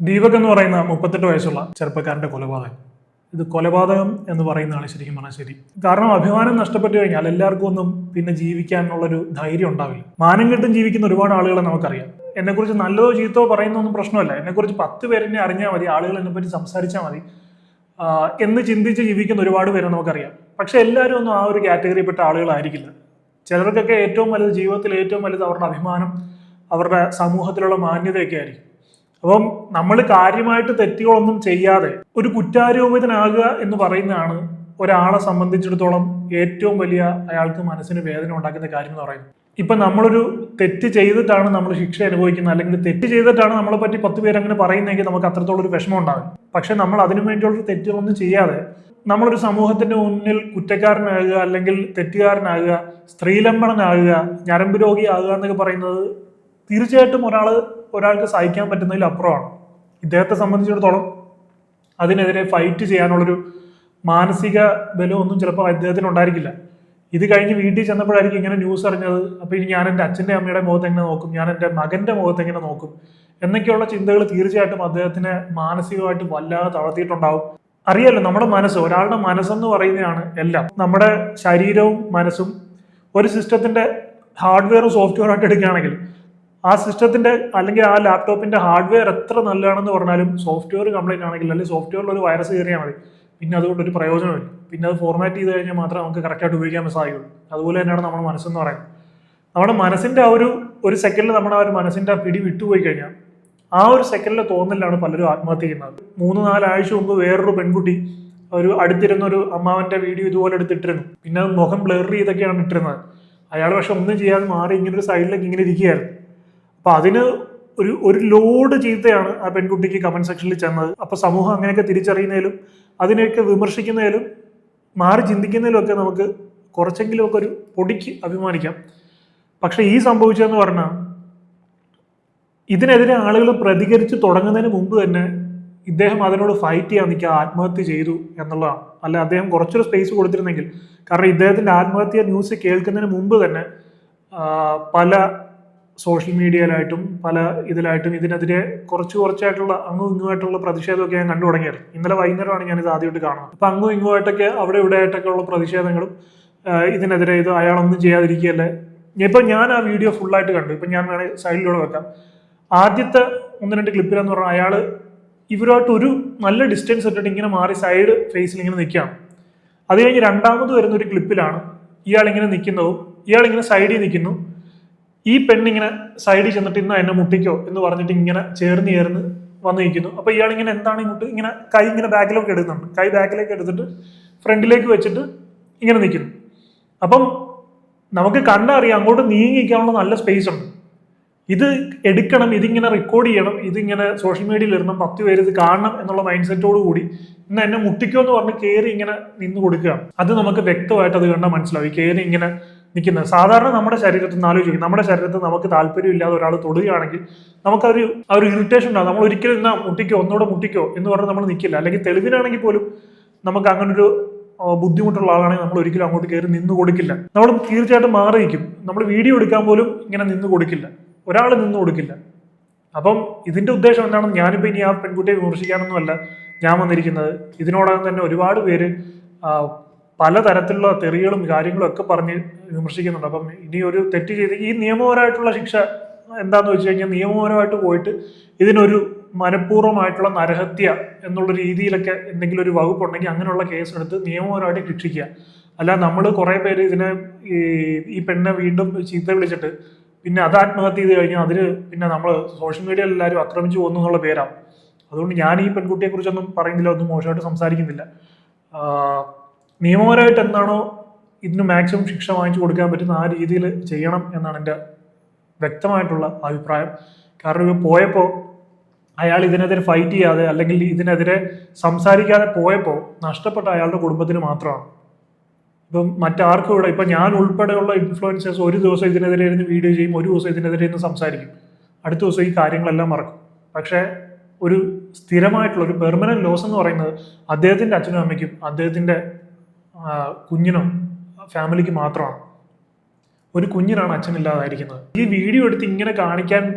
ദീപക് എന്ന് പറയുന്ന 38 വയസ്സുള്ള ചെറുപ്പക്കാരന്റെ കൊലപാതകം. ഇത് കൊലപാതകം എന്ന് പറയുന്നതാണ് ശരിക്കും പറഞ്ഞാൽ ശരി. കാരണം അഭിമാനം നഷ്ടപ്പെട്ടു കഴിഞ്ഞാൽ എല്ലാവർക്കും ഒന്നും പിന്നെ ജീവിക്കാനുള്ളൊരു ധൈര്യം ഉണ്ടാവില്ല. മാനം കെട്ടും ജീവിക്കുന്ന ഒരുപാട് ആളുകളെ നമുക്കറിയാം. എന്നെക്കുറിച്ച് നല്ലതോ ചീത്തോ പറയുന്നൊന്നും പ്രശ്നമല്ല. എന്നെക്കുറിച്ച് 10 പേരെന്നെ അറിഞ്ഞാൽ മതി, ആളുകൾ എന്നെപ്പറ്റി സംസാരിച്ചാൽ മതി എന്ന് ചിന്തിച്ച് ജീവിക്കുന്ന ഒരുപാട് പേരെ നമുക്കറിയാം. പക്ഷെ എല്ലാവരും ഒന്നും ആ ഒരു കാറ്റഗറിയിൽപ്പെട്ട ആളുകളായിരിക്കില്ല. ചിലർക്കൊക്കെ ഏറ്റവും വലുത്, ജീവിതത്തിൽ ഏറ്റവും വലുത് അവരുടെ അഭിമാനം, അവരുടെ സമൂഹത്തിലുള്ള മാന്യതയൊക്കെ ആയിരിക്കും. അപ്പം നമ്മൾ കാര്യമായിട്ട് തെറ്റുകളൊന്നും ചെയ്യാതെ ഒരു കുറ്റാരോപിതനാകുക എന്ന് പറയുന്നതാണ് ഒരാളെ സംബന്ധിച്ചിടത്തോളം ഏറ്റവും വലിയ അയാൾക്ക് മനസ്സിന് വേദന ഉണ്ടാക്കുന്ന കാര്യം എന്ന് പറയുന്നത്. ഇപ്പൊ നമ്മളൊരു തെറ്റ് ചെയ്തിട്ടാണ് നമ്മൾ ശിക്ഷ അനുഭവിക്കുന്നത്, അല്ലെങ്കിൽ തെറ്റ് ചെയ്തിട്ടാണ് നമ്മളെ പറ്റി 10 പേര് അങ്ങനെ പറയുന്നതെങ്കിൽ നമുക്ക് അത്രത്തോളം ഒരു വിഷമം ഉണ്ടാകും. പക്ഷെ നമ്മൾ അതിനു വേണ്ടിയുള്ള തെറ്റുകളൊന്നും ചെയ്യാതെ നമ്മളൊരു സമൂഹത്തിന്റെ മുന്നിൽ കുറ്റക്കാരനാകുക, അല്ലെങ്കിൽ തെറ്റുകാരനാകുക, സ്ത്രീലംബടനാകുക, ഞരമ്പ് രോഗിയാകുക എന്നൊക്കെ പറയുന്നത് തീർച്ചയായിട്ടും ഒരാൾക്ക് സഹിക്കാൻ പറ്റുന്നതിൽ അപ്പുറമാണ്. ഇദ്ദേഹത്തെ സംബന്ധിച്ചിടത്തോളം അതിനെതിരെ ഫൈറ്റ് ചെയ്യാനുള്ളൊരു മാനസിക ബലമൊന്നും ചിലപ്പോൾ അദ്ദേഹത്തിന് ഉണ്ടായിരിക്കില്ല. ഇത് കഴിഞ്ഞ് വീട്ടിൽ ചെന്നപ്പോഴായിരിക്കും ഇങ്ങനെ ന്യൂസ് അറിഞ്ഞത്. അപ്പോൾ ഇനി ഞാൻ എൻ്റെ അച്ഛൻ്റെ അമ്മയുടെ മുഖത്ത് എങ്ങനെ നോക്കും, ഞാൻ എൻ്റെ മകൻ്റെ മുഖത്ത് എങ്ങനെ നോക്കും എന്നൊക്കെയുള്ള ചിന്തകൾ തീർച്ചയായിട്ടും അദ്ദേഹത്തിനെ മാനസികമായിട്ട് വല്ലാതെ തളർത്തിയിട്ടുണ്ടാവും. അറിയാലോ, നമ്മുടെ മനസ്സ്, ഒരാളുടെ മനസ്സെന്ന് പറയുന്നതാണ് എല്ലാം. നമ്മുടെ ശരീരവും മനസ്സും ഒരു സിസ്റ്റത്തിന്റെ ഹാർഡ്വെയറും സോഫ്റ്റ്വെയറും ആയിട്ട് എടുക്കുകയാണെങ്കിൽ ആ സിസ്റ്റത്തിന്റെ അല്ലെങ്കിൽ ആ ലാപ്ടോപ്പിന്റെ ഹാർഡ്വെയർ എത്ര നല്ലതാണെന്ന് പറഞ്ഞാലും സോഫ്റ്റ്വെയർ കംപ്ലൈന്റ് ആണെങ്കിൽ, അല്ലെങ്കിൽ സോഫ്റ്റ്വെയറിൽ ഒരു വൈറസ് കയറിയാൽ മതി, പിന്നെ അതുകൊണ്ട് ഒരു പ്രയോജനമില്ല. പിന്നെ അത് ഫോർമാറ്റ് ചെയ്ത് കഴിഞ്ഞാൽ മാത്രമേ നമുക്ക് കറക്റ്റായിട്ട് ഉപയോഗിക്കാൻ സാധിക്കുള്ളൂ. അതുപോലെ തന്നെയാണ് നമ്മുടെ മനസ്സെന്ന് പറയുന്നത്. നമ്മുടെ മനസ്സിന്റെ ആ ഒരു സെക്കൻഡിൽ നമ്മുടെ ആ ഒരു മനസ്സിന്റെ പിടി വിട്ടുപോയി കഴിഞ്ഞാൽ ആ ഒരു സെക്കൻഡിലെ തോന്നലാണ് പലരും ആത്മഹത്യ ചെയ്യുന്നത്. 3-4 ആഴ്ച മുമ്പ് വേറൊരു പെൺകുട്ടി ഒരു അടുത്തിരുന്ന ഒരു അമ്മാവന്റെ വീഡിയോ ഇതുപോലെ എടുത്തിട്ടിരുന്നു. പിന്നെ മുഖം ബ്ലർ ചെയ്തൊക്കെയാണ് ഇട്ടിരുന്നത്. അയാൾ പക്ഷെ ഒന്നും ചെയ്യാതെ മാറി ഇങ്ങനെ ഒരു സൈഡിലേക്ക് ഇങ്ങനെ ഇരിക്കുകയായിരുന്നു. അപ്പൊ അതിന് ഒരു ലോഡ് ചീത്തയാണ് ആ പെൺകുട്ടിക്ക് കമന്റ് സെക്ഷനിൽ ചെന്നത്. അപ്പൊ സമൂഹം അങ്ങനെയൊക്കെ തിരിച്ചറിയുന്നതിലും അതിനെയൊക്കെ വിമർശിക്കുന്നതിലും മാറി ചിന്തിക്കുന്നതിലും ഒക്കെ നമുക്ക് കുറച്ചെങ്കിലും ഒക്കെ ഒരു പൊടിക്ക് അഭിമാനിക്കാം. പക്ഷെ ഈ സംഭവിച്ചതെന്ന് പറഞ്ഞാൽ ഇതിനെതിരെ ആളുകൾ പ്രതികരിച്ച് തുടങ്ങുന്നതിന് മുമ്പ് തന്നെ ഇദ്ദേഹം അതിനോട് ഫൈറ്റ് ചെയ്യാൻ നിൽക്കുക, ആത്മഹത്യ ചെയ്തു എന്നുള്ളതാണ്. അല്ല, അദ്ദേഹം കുറച്ചൊരു സ്പേസ് കൊടുത്തിരുന്നെങ്കിൽ, കാരണം ഇദ്ദേഹത്തിന്റെ ആത്മഹത്യ ന്യൂസ് കേൾക്കുന്നതിന് മുമ്പ് തന്നെ പല സോഷ്യൽ മീഡിയയിലായിട്ടും പല ഇതിലായിട്ടും ഇതിനെതിരെ കുറച്ചായിട്ടുള്ള അങ്ങും ഇങ്ങുമായിട്ടുള്ള പ്രതിഷേധമൊക്കെ ഞാൻ കണ്ടു തുടങ്ങിയായിരുന്നു. ഇന്നലെ വൈകുന്നേരമാണ് ഞാനിത് ആദ്യമായിട്ട് കാണുന്നത്. അപ്പൊ അങ്ങും ഇങ്ങുമായിട്ടൊക്കെ അവിടെ ഇവിടെ ആയിട്ടൊക്കെ ഉള്ള പ്രതിഷേധങ്ങളും ഇതിനെതിരെ ഇത് അയാളൊന്നും ചെയ്യാതിരിക്കുകയല്ലേ. ഇപ്പൊ ഞാൻ ആ വീഡിയോ ഫുള്ളായിട്ട് കണ്ടു. ഇപ്പൊ ഞാൻ വേണേൽ സൈഡിലൂടെ വെക്കാം. ആദ്യത്തെ 1-2 ക്ലിപ്പിലെന്ന് പറഞ്ഞാൽ അയാൾ ഇവരുമായിട്ട് ഒരു നല്ല ഡിസ്റ്റൻസ് ഇട്ടിട്ട് ഇങ്ങനെ മാറി സൈഡ് ഫേസിൽ ഇങ്ങനെ നിൽക്കുകയാണ്. അത് കഴിഞ്ഞ് രണ്ടാമത് വരുന്ന ഒരു ക്ലിപ്പിലാണ് ഇയാളിങ്ങനെ നിൽക്കുന്നതും ഇയാളിങ്ങനെ സൈഡിൽ നിൽക്കുന്നു. ഈ പെണ്ണിങ്ങനെ സൈഡിൽ ചെന്നിട്ട് ഇന്ന് എന്നെ മുട്ടിക്കോ എന്ന് പറഞ്ഞിട്ട് ഇങ്ങനെ ചേർന്ന് വന്ന് നിൽക്കുന്നു. അപ്പൊ ഇയാളിങ്ങനെ എന്താണ് ഇങ്ങനെ കൈ ഇങ്ങനെ ബാക്കിലേക്ക് എടുക്കുന്നുണ്ട്. കൈ ബാക്കിലേക്ക് എടുത്തിട്ട് ഫ്രണ്ടിലേക്ക് വെച്ചിട്ട് ഇങ്ങനെ നിൽക്കുന്നു. അപ്പം നമുക്ക് കണ്ടറിയാം അങ്ങോട്ട് നീങ്ങിക്കാനുള്ള നല്ല സ്പേസ് ഉണ്ട്. ഇത് എടുക്കണം, ഇതിങ്ങനെ റെക്കോർഡ് ചെയ്യണം, ഇതിങ്ങനെ സോഷ്യൽ മീഡിയയിൽ ഇടണം, 10 പേര് ഇത് കാണണം എന്നുള്ള മൈൻഡ് സെറ്റോട് കൂടി ഇന്ന് എന്നെ മുട്ടിക്കോ എന്ന് പറഞ്ഞ് കയറി ഇങ്ങനെ നിന്ന് കൊടുക്കുകയാണ്. അത് നമുക്ക് വ്യക്തമായിട്ട് അത് കണ്ടാൽ മനസ്സിലാവും. കയറി ഇങ്ങനെ നിൽക്കുന്നത് സാധാരണ നമ്മുടെ ശരീരത്തിൽ നിന്ന് ആലോചിക്കും. നമ്മുടെ ശരീരത്തിൽ നമുക്ക് താല്പര്യമില്ലാതെ ഒരാൾ തൊടുകയാണെങ്കിൽ നമുക്കൊരു ആ ഒരു ഇറിറ്റേഷൻ ഉണ്ടാകും. നമ്മൾ ഒരിക്കലും എന്നാ മുട്ടിക്കോ, ഒന്നുകൂടെ മുട്ടിക്കോ എന്ന് പറഞ്ഞ് നമ്മൾ നിൽക്കില്ല. അല്ലെങ്കിൽ തെളിവിനാണെങ്കിൽ പോലും നമുക്ക് അങ്ങനൊരു ബുദ്ധിമുട്ടുള്ള ആളാണെങ്കിൽ നമ്മൾ ഒരിക്കലും അങ്ങോട്ട് കയറി നിന്ന് കൊടുക്കില്ല. നമ്മൾ തീർച്ചയായിട്ടും മാറി നിൽക്കും. നമ്മൾ വീഡിയോ എടുക്കാൻ പോലും ഇങ്ങനെ നിന്ന് കൊടുക്കില്ല, ഒരാൾ നിന്ന് കൊടുക്കില്ല. അപ്പം ഇതിന്റെ ഉദ്ദേശം എന്താണെന്ന് ഞാനിപ്പോൾ ഇനി ആ പെൺകുട്ടിയെ വിമർശിക്കാനൊന്നുമല്ല ഞാൻ വന്നിരിക്കുന്നത്. ഇതിനോടകം തന്നെ ഒരുപാട് പേര് പലതരത്തിലുള്ള തെറികളും കാര്യങ്ങളും ഒക്കെ പറഞ്ഞ് വിമർശിക്കുന്നുണ്ട്. അപ്പം ഇനി ഒരു തെറ്റ് ചെയ്ത് ഈ നിയമപരമായിട്ടുള്ള ശിക്ഷ എന്താന്ന് വെച്ച് കഴിഞ്ഞാൽ നിയമപരമായിട്ട് പോയിട്ട് ഇതിനൊരു മനഃപൂർവ്വമായിട്ടുള്ള നരഹത്യ എന്നുള്ള രീതിയിലൊക്കെ എന്തെങ്കിലും ഒരു വകുപ്പുണ്ടെങ്കിൽ അങ്ങനെയുള്ള കേസെടുത്ത് നിയമപരമായിട്ട് ശിക്ഷിക്കുക. അല്ല നമ്മൾ കുറേ പേര് ഇതിനെ ഈ പെണ്ണെ വീണ്ടും ചീത്ത വിളിച്ചിട്ട് പിന്നെ അത് ആത്മഹത്യ ചെയ്ത് കഴിഞ്ഞാൽ അതിന് പിന്നെ നമ്മൾ സോഷ്യൽ മീഡിയയിൽ എല്ലാവരും ആക്രമിച്ചു പോകുന്നു എന്നുള്ള പേരാണ്. അതുകൊണ്ട് ഞാൻ ഈ പെൺകുട്ടിയെ കുറിച്ചൊന്നും പറയുന്നില്ല, ഒന്നും മോശമായിട്ട് സംസാരിക്കുന്നില്ല. നിയമപരമായിട്ട് എന്താണോ ഇതിന് മാക്സിമം ശിക്ഷ വാങ്ങിച്ചു കൊടുക്കാൻ പറ്റുന്ന ആ രീതിയിൽ ചെയ്യണം എന്നാണ് എൻ്റെ വ്യക്തമായിട്ടുള്ള അഭിപ്രായം. കാരണം ഇവ പോയപ്പോൾ അയാൾ ഇതിനെതിരെ ഫൈറ്റ് ചെയ്യാതെ അല്ലെങ്കിൽ ഇതിനെതിരെ സംസാരിക്കാതെ പോയപ്പോൾ നഷ്ടപ്പെട്ട അയാളുടെ കുടുംബത്തിന് മാത്രമാണ്. ഇപ്പം മറ്റാർക്കും ഇവിടെ, ഇപ്പം ഞാൻ ഉൾപ്പെടെയുള്ള ഇൻഫ്ലുവൻസേഴ്സ് ഒരു ദിവസം ഇതിനെതിരെ ഇരുന്ന് വീഡിയോ ചെയ്യും, ഒരു ദിവസം ഇതിനെതിരെ ഇരുന്ന് സംസാരിക്കും, അടുത്ത ദിവസം ഈ കാര്യങ്ങളെല്ലാം മറക്കും. പക്ഷേ ഒരു സ്ഥിരമായിട്ടുള്ള ഒരു പെർമനന്റ് ലോസ് എന്ന് പറയുന്നത് അദ്ദേഹത്തിൻ്റെ അച്ഛനും അമ്മയ്ക്കും അദ്ദേഹത്തിൻ്റെ കുഞ്ഞിനും ഫാമിലിക്ക് മാത്രമാണ്. ഒരു കുഞ്ഞിനാണ് അച്ഛനില്ലാതായിരിക്കുന്നത്. ഈ വീഡിയോ എടുത്ത് ഇങ്ങനെ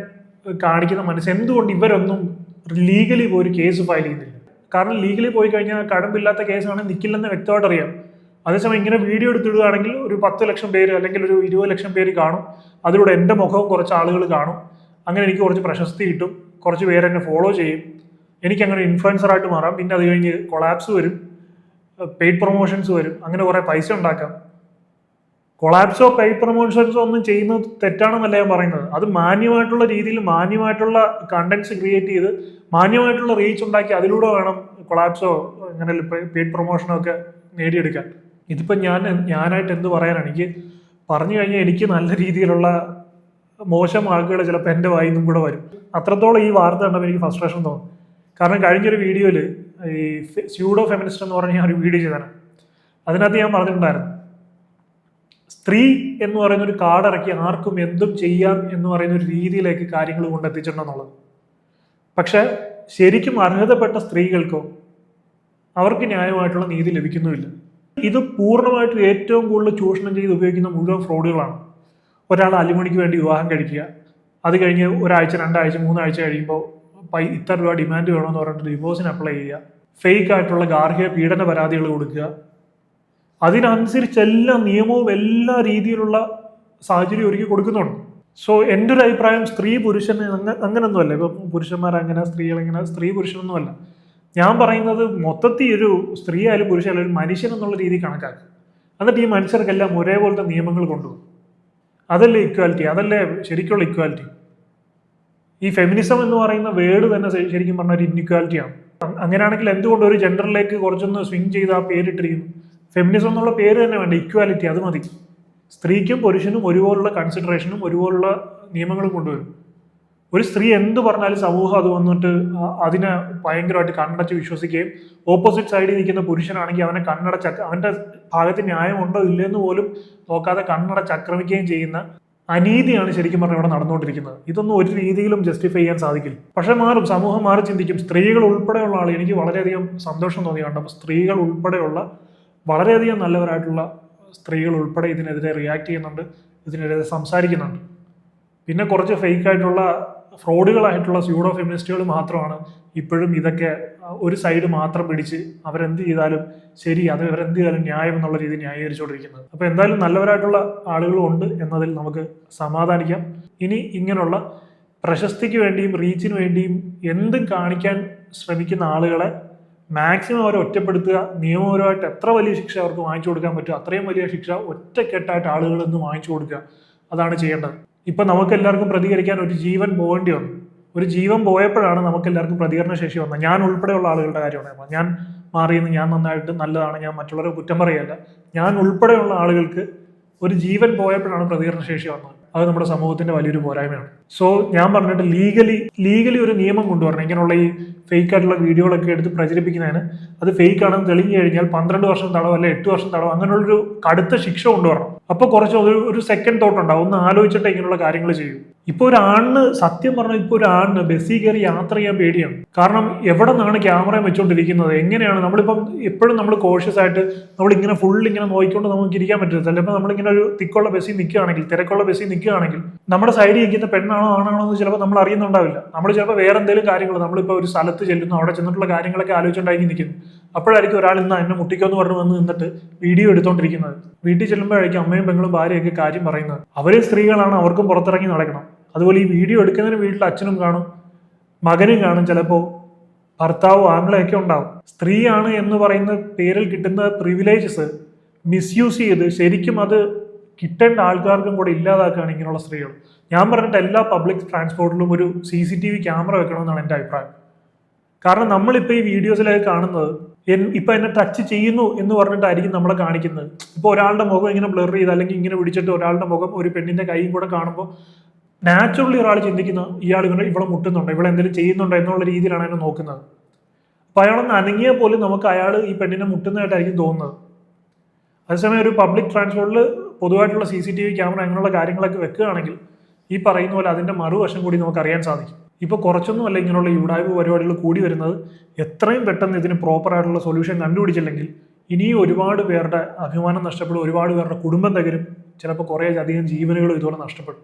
കാണിക്കുന്ന മനസ്സ് എന്തുകൊണ്ട് ഇവരൊന്നും ലീഗലി പോയി ഒരു കേസ് ഫയൽ ചെയ്യുന്നില്ല. കാരണം ലീഗലി പോയി കഴിഞ്ഞാൽ കഴമ്പില്ലാത്ത കേസാണെങ്കിൽ നിൽക്കില്ലെന്ന് വ്യക്തമായിട്ട് അറിയാം. അതേസമയം ഇങ്ങനെ വീഡിയോ എടുത്തിടുകയാണെങ്കിൽ ഒരു 10 ലക്ഷം പേര് അല്ലെങ്കിൽ ഒരു 20 ലക്ഷം പേര് കാണും. അതിലൂടെ എൻ്റെ മുഖവും കുറച്ച് ആളുകൾ കാണും. അങ്ങനെ എനിക്ക് കുറച്ച് പ്രശസ്തി കിട്ടും, കുറച്ച് പേര് എന്നെ ഫോളോ ചെയ്യും, എനിക്കങ്ങനെ ഇൻഫ്ലുവൻസറായിട്ട് മാറാം. പിന്നെ അത് കഴിഞ്ഞ് കൊളാപ്സ് വരും, പെയ്ഡ് പ്രൊമോഷൻസ് വരും, അങ്ങനെ കുറേ പൈസ ഉണ്ടാക്കാം. കൊളാപ്സോ പെയ്ഡ് പ്രൊമോഷൻസോ ഒന്നും ചെയ്യുന്നത് തെറ്റാണെന്നല്ല ഞാൻ പറയുന്നത്. അത് മാന്യമായിട്ടുള്ള രീതിയിൽ മാന്യമായിട്ടുള്ള കണ്ടന്റ്സ് ക്രിയേറ്റ് ചെയ്ത് മാന്യമായിട്ടുള്ള റീച്ച് ഉണ്ടാക്കി അതിലൂടെ വേണം കൊളാപ്സോ അങ്ങനെ പെയ്ഡ് പ്രൊമോഷനോ ഒക്കെ നേടിയെടുക്കാൻ. ഇതിപ്പോൾ ഞാനായിട്ട് എന്ത് പറയാനാണ്? എനിക്ക് പറഞ്ഞു കഴിഞ്ഞാൽ എനിക്ക് നല്ല രീതിയിലുള്ള മോശം വാക്കുകൾ ചിലപ്പോൾ എൻ്റെ വായിൽ നിന്നും കൂടെ വരും. അത്രത്തോളം ഈ വാർത്ത കണ്ടപ്പോൾ എനിക്ക് ഫ്രസ്ട്രേഷൻ തോന്നും. കാരണം കഴിഞ്ഞൊരു വീഡിയോയിൽ ഈ സ്യൂഡോ ഫെമിനിസ്റ്റ് എന്ന് പറഞ്ഞ ഞാൻ ഒരു വീഡിയോ ചെയ്തതാണ്. അതിനകത്ത് ഞാൻ പറഞ്ഞിട്ടുണ്ടായിരുന്നു, സ്ത്രീ എന്ന് പറയുന്ന ഒരു കാർഡ് ഇറക്കി ആർക്കും എന്തും ചെയ്യാം എന്ന് പറയുന്ന ഒരു രീതിയിലേക്ക് കാര്യങ്ങൾ കൊണ്ടെത്തിച്ചിട്ടുണ്ടെന്നുള്ളത്. പക്ഷെ ശരിക്കും അർഹതപ്പെട്ട സ്ത്രീകൾക്കോ അവർക്ക് ന്യായമായിട്ടുള്ള നീതി ലഭിക്കുന്നുമില്ല. ഇത് പൂർണ്ണമായിട്ടും ഏറ്റവും കൂടുതൽ ചൂഷണം ചെയ്ത് ഉപയോഗിക്കുന്ന മുഴുവൻ ഫ്രോഡുകളാണ്. ഒരാൾ അലിമണിക്ക് വേണ്ടി വിവാഹം കഴിക്കുക, അത് കഴിഞ്ഞ് ഒരാഴ്ച 2 ആഴ്ച 3 ആഴ്ച കഴിയുമ്പോൾ ഇത്ര രൂപ ഡിമാൻഡ് വേണമെന്ന് പറഞ്ഞിട്ട് ഡിവോഴ്സിന് അപ്ലൈ ചെയ്യുക, ഫേക്ക് ആയിട്ടുള്ള ഗാർഹിക പീഡന പരാതികൾ കൊടുക്കുക. അതിനനുസരിച്ച് എല്ലാ നിയമവും എല്ലാ രീതിയിലുള്ള സാഹചര്യം ഒരുക്കി കൊടുക്കുന്നുണ്ട്. സോ എൻ്റെ ഒരു അഭിപ്രായം സ്ത്രീ പുരുഷന് അങ്ങനൊന്നുമല്ല. ഇപ്പം പുരുഷന്മാരങ്ങനെ സ്ത്രീകളെങ്ങനെ, സ്ത്രീ പുരുഷനൊന്നുമല്ല. ഞാൻ പറയുന്നത് മൊത്തത്തിൽ ഒരു സ്ത്രീ ആയാലും പുരുഷനായാലും ഒരു മനുഷ്യൻ എന്നുള്ള രീതി കണക്കാക്കുക. എന്നിട്ട് ഈ മനുഷ്യർക്കെല്ലാം ഒരേപോലത്തെ നിയമങ്ങൾ കൊണ്ടുപോകും. അതല്ലേ ഇക്വാലിറ്റി, അതല്ലേ ശരിക്കുള്ള ഇക്വാലിറ്റി. ഈ ഫെമിനിസം എന്ന് പറയുന്ന വേർഡ് തന്നെ ശരിക്കും പറഞ്ഞ ഒരു ഇൻഇക്വാലിറ്റിയാണ്. അങ്ങനെയാണെങ്കിൽ എന്തുകൊണ്ട് ഒരു ജെൻഡറിലേക്ക് കുറച്ചൊന്ന് സ്വിങ് ചെയ്ത് ആ പേരിട്ടിരിക്കുന്നു? ഫെമിനിസം എന്നുള്ള പേര് തന്നെ വേണ്ട, ഇക്വാലിറ്റി അത് മതി. സ്ത്രീക്കും പുരുഷനും ഒരുപോലുള്ള കൺസിഡറേഷനും ഒരുപോലുള്ള നിയമങ്ങളും കൊണ്ടുവരും. ഒരു സ്ത്രീ എന്ത് പറഞ്ഞാലും സമൂഹം അത് വന്നിട്ട് അതിനെ ഭയങ്കരമായിട്ട് കണ്ണടച്ച് വിശ്വസിക്കുകയും ഓപ്പോസിറ്റ് സൈഡിൽ നിൽക്കുന്ന പുരുഷനാണെങ്കിൽ അവനെ അവൻ്റെ ഭാഗത്ത് ന്യായമുണ്ടോ ഇല്ലെന്ന് പോലും നോക്കാതെ കണ്ണടച്ചാക്രമിക്കുകയും ചെയ്യുന്ന അനീതിയാണ് ശരിക്കും പറഞ്ഞാൽ ഇവിടെ നടന്നുകൊണ്ടിരിക്കുന്നത്. ഇതൊന്നും ഒരു രീതിയിലും ജസ്റ്റിഫൈ ചെയ്യാൻ സാധിക്കില്ല. പക്ഷെ മാറും, സമൂഹം മാറി ചിന്തിക്കും. സ്ത്രീകൾ ഉൾപ്പെടെയുള്ള ആൾ, എനിക്ക് വളരെയധികം സന്തോഷം തോന്നിയുണ്ട്. അപ്പോൾ സ്ത്രീകൾ ഉൾപ്പെടെയുള്ള വളരെയധികം നല്ലവരായിട്ടുള്ള സ്ത്രീകൾ ഉൾപ്പെടെ ഇതിനെതിരെ റിയാക്ട് ചെയ്യുന്നുണ്ട്, ഇതിനെതിരെ സംസാരിക്കുന്നുണ്ട്. പിന്നെ കുറച്ച് ഫേക്കായിട്ടുള്ള ഫ്രോഡുകളായിട്ടുള്ള സ്യൂഡോ ഫെമിനിസ്റ്റുകൾ മാത്രമാണ് ഇപ്പോഴും ഇതൊക്കെ ഒരു സൈഡ് മാത്രം പിടിച്ച് അവരെന്ത് ചെയ്താലും ശരി, അത് അവരെന്ത് ചെയ്താലും ന്യായം എന്നുള്ള രീതിയിൽ ന്യായീകരിച്ചുകൊണ്ടിരിക്കുന്നത്. അപ്പോൾ എന്തായാലും നല്ലവരായിട്ടുള്ള ആളുകളും ഉണ്ട് എന്നതിൽ നമുക്ക് സമാധാനിക്കാം. ഇനി ഇങ്ങനെയുള്ള പ്രശസ്തിക്ക് വേണ്ടിയും റീച്ചിന് വേണ്ടിയും എന്തും കാണിക്കാൻ ശ്രമിക്കുന്ന ആളുകളെ മാക്സിമം അവരെ ഒറ്റപ്പെടുത്തുക. നിയമപരമായിട്ട് എത്ര വലിയ ശിക്ഷ അവർക്ക് വാങ്ങിച്ചു കൊടുക്കാൻ പറ്റുമോ അത്രയും വലിയ ശിക്ഷ ഒറ്റക്കെട്ടായിട്ട് ആളുകളിൽ നിന്ന് വാങ്ങിച്ചു കൊടുക്കുക. അതാണ് ചെയ്യേണ്ടത്. ഇപ്പം നമുക്കെല്ലാവർക്കും പ്രതികരിക്കാൻ ഒരു ജീവൻ പോകേണ്ടി വന്നു. ഒരു ജീവൻ പോയപ്പോഴാണ് നമുക്കെല്ലാവർക്കും പ്രതികരണ ശേഷി വന്നത്. ഞാൻ ഉൾപ്പെടെയുള്ള ആളുകളുടെ കാര്യമാണ്. ഞാൻ മാറിയെന്ന്, ഞാൻ നന്നായിട്ട് നല്ലതാണ്, ഞാൻ മറ്റുള്ളവരെ കുറ്റം പറയല്ല. ഞാൻ ഉൾപ്പെടെയുള്ള ആളുകൾക്ക് ഒരു ജീവൻ പോയപ്പോഴാണ് പ്രതികരണ ശേഷി വന്നത്. അത് നമ്മുടെ സമൂഹത്തിന്റെ വലിയൊരു പോരായ്മയാണ്. സോ ഞാൻ പറഞ്ഞിട്ട് ലീഗലി ഒരു നിയമം കൊണ്ടുവരണം. ഇങ്ങനെയുള്ള ഈ ഫേക്ക് ആയിട്ടുള്ള വീഡിയോകളൊക്കെ എടുത്ത് പ്രചരിപ്പിക്കുന്നതിന് അത് ഫേക്ക് ആണെന്ന് തെളിഞ്ഞു കഴിഞ്ഞാൽ 12 വർഷം തടവോ അല്ലെ 8 വർഷം തടവോ അങ്ങനെയുള്ളൊരു കടുത്ത ശിക്ഷ കൊണ്ടുവരണം. അപ്പോൾ കുറച്ച് ഒരു സെക്കൻഡ് തോട്ട് ഉണ്ടാവും, ഒന്ന് ആലോചിച്ചിട്ട് ഇങ്ങനെയുള്ള കാര്യങ്ങൾ ചെയ്യും. ഇപ്പോൾ ഒരു ആണിന്, സത്യം പറഞ്ഞാൽ ഇപ്പോൾ ഒരു ആണിന് ബസ്സിൽ കയറി യാത്ര ചെയ്യാൻ പേടിയാണ്. കാരണം എവിടെ നിന്നാണ് ക്യാമറ വെച്ചുകൊണ്ടിരിക്കുന്നത്, എങ്ങനെയാണ്. നമ്മളിപ്പം എപ്പോഴും നമ്മൾ കോഷ്യസ് ആയിട്ട് നമ്മളിങ്ങനെ ഇങ്ങനെ നോക്കിക്കൊണ്ട് നമുക്ക് ഇരിക്കാൻ പറ്റില്ല. ചിലപ്പോൾ നമ്മളിങ്ങനെ ഒരു തിക്കുള്ള ബസ്സിൽ നിൽക്കുകയാണെങ്കിൽ, തിരക്കുള്ള ബസ്സിൽ നിൽക്കുകയാണെങ്കിൽ നമ്മുടെ സൈഡിൽ ഇരിക്കുന്ന പെണ്ണാണോ ആണാണോ എന്ന് ചിലപ്പോൾ നമ്മൾ അറിയുന്നുണ്ടാവില്ല. നമ്മൾ ചിലപ്പോൾ വേറെ എന്തെങ്കിലും കാര്യങ്ങൾ, നമ്മളിപ്പോൾ ഒരു സ്ഥലത്ത് ചെല്ലുന്നു, അവിടെ ചെന്നിട്ടുള്ള കാര്യങ്ങളൊക്കെ ആലോചിച്ചുകൊണ്ടായിരിക്കും നിൽക്കുന്നു. അപ്പോഴായിരിക്കും ഒരാൾ ഇന്ന് എന്നെ മുട്ടിക്കുമെന്ന് പറഞ്ഞു വന്ന് നിന്നിട്ട് വീഡിയോ എടുത്തുകൊണ്ടിരിക്കുന്നത്. വീട്ടിൽ ചെല്ലുമ്പോഴായിരിക്കും അമ്മയും പെങ്ങളും ഭാര്യയൊക്കെ കാര്യം പറയുന്നത്. അവരെ സ്ത്രീകളാണ്, അവർക്കും പുറത്തിറങ്ങി നടക്കണം. അതുപോലെ ഈ വീഡിയോ എടുക്കുന്നതിന് വീട്ടിൽ അച്ഛനും കാണും, മകനും കാണും, ചിലപ്പോൾ ഭർത്താവോ ആംഗ്ലയൊക്കെ ഉണ്ടാവും. സ്ത്രീയാണ് എന്ന് പറയുന്ന പേരിൽ കിട്ടുന്ന പ്രിവിലേജസ് മിസ്യൂസ് ചെയ്ത് ശരിക്കും അത് കിട്ടേണ്ട ആൾക്കാർക്കും കൂടെ ഇല്ലാതാക്കുകയാണ് ഇങ്ങനെയുള്ള സ്ത്രീകൾ. ഞാൻ പറഞ്ഞിട്ട് എല്ലാ പബ്ലിക് ട്രാൻസ്പോർട്ടിലും ഒരു CCTV ക്യാമറ വെക്കണമെന്നാണ് എൻ്റെ അഭിപ്രായം. കാരണം നമ്മളിപ്പോൾ ഈ വീഡിയോസിലൊക്കെ കാണുന്നത് ഇപ്പം എന്നെ ടച്ച് ചെയ്യുന്നു എന്ന് പറഞ്ഞിട്ടായിരിക്കും നമ്മളെ കാണിക്കുന്നത്. ഇപ്പോൾ ഒരാളുടെ മുഖം ഇങ്ങനെ ബ്ലർ ചെയ്ത് അല്ലെങ്കിൽ ഇങ്ങനെ പിടിച്ചിട്ട് ഒരാളുടെ മുഖം ഒരു പെണ്ണിൻ്റെ കൈയും കൂടെ കാണുമ്പോൾ നാച്ചുറലി ഒരാൾ ചിന്തിക്കുന്ന ഇയാൾ ഇവിടെ മുട്ടുന്നുണ്ടോ, ഇവിടെ എന്തെങ്കിലും ചെയ്യുന്നുണ്ടോ എന്നുള്ള രീതിയിലാണ് എന്നെ നോക്കുന്നത്. അപ്പോൾ അയാളൊന്ന് അനങ്ങിയാൽ പോലും നമുക്ക് അയാൾ ഈ പെണ്ണിനെ മുട്ടുന്നതായിട്ടായിരിക്കും തോന്നുന്നത്. അതേസമയം ഒരു പബ്ലിക് ട്രാൻസ്പോർട്ടിൽ പൊതുവായിട്ടുള്ള CCTV ക്യാമറ അങ്ങനെയുള്ള കാര്യങ്ങളൊക്കെ വെക്കുകയാണെങ്കിൽ ഈ പറയുന്ന പോലെ അതിൻ്റെ മറുവശം കൂടി നമുക്ക് അറിയാൻ സാധിക്കും. ഇപ്പോൾ കുറച്ചൊന്നുമല്ല ഇങ്ങനെയുള്ള യുഡായ്പ പരിപാടികൾ കൂടി വരുന്നത്. എത്രയും പെട്ടെന്ന് ഇതിന് പ്രോപ്പറായിട്ടുള്ള സൊല്യൂഷൻ കണ്ടുപിടിച്ചില്ലെങ്കിൽ ഇനിയും ഒരുപാട് പേരുടെ അഭിമാനം നഷ്ടപ്പെടും, ഒരുപാട് പേരുടെ കുടുംബം തകരും, ചിലപ്പോൾ കുറേ അധികം ജീവനുകളും ഇതുപോലെ നഷ്ടപ്പെടും.